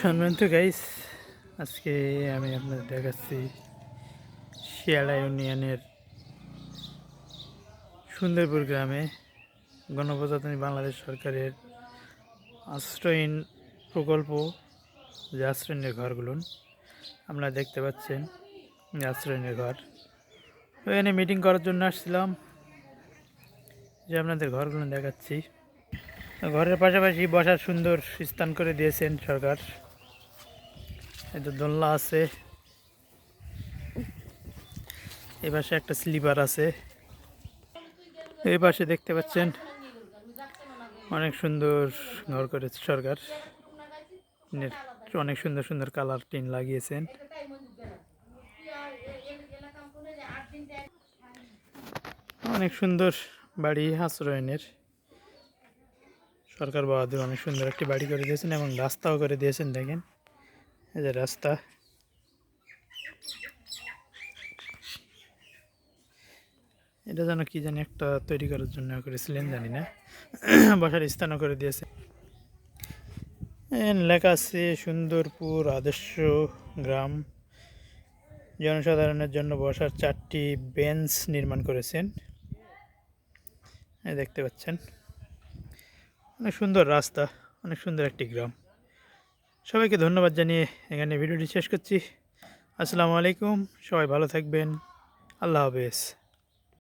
সম্মানিত গাইস, আজকে আমি আপনাদের দেখাচ্ছি শিয়ালা ইউনিয়নের সুন্দরপুর গ্রামে গণপ্রজাতন্ত্রী বাংলাদেশ সরকারের আশ্রয়হীন প্রকল্প, যে আশ্রয়নের ঘরগুলো আপনারা দেখতে পাচ্ছেন, আশ্রয়নের ঘর। এখানে মিটিং করার জন্য আসছিলাম, যে আপনাদের ঘরগুলো দেখাচ্ছি। ঘরের পাশাপাশি বসার সুন্দর স্থান করে দিয়েছেন সরকার। এই তো দোলনা আছে, এই পাশে একটা স্লিপার আছে। এই পাশে দেখতে পাচ্ছেন অনেক সুন্দর ঘর করেছে সরকার। অনেক সুন্দর সুন্দর কালার টিন লাগিয়েছেন। অনেক সুন্দর বাড়ি আশ্রয়নের। সরকার বাহাদুর অনেক সুন্দর একটি বাড়ি করে দিয়েছেন এবং রাস্তাও করে দিয়েছেন। দেখেন এই যে রাস্তা, এটা যেন কি জানি একটা তৈরি করার জন্য করেছিলেন, জানি না। বসার স্থানও করে দিয়েছে। লেখা আছে সুন্দরপুর আদর্শ গ্রাম, জনসাধারণের জন্য বসার 4টি বেঞ্চ নির্মাণ করেছেন। দেখতে পাচ্ছেন অনেক সুন্দর রাস্তা, অনেক সুন্দর একটি গ্রাম। সবাইকে ধন্যবাদ জানিয়ে এখানে ভিডিওটি শেষ করছি। আসসালামু আলাইকুম, সবাই ভালো থাকবেন। আল্লাহ হাফেজ।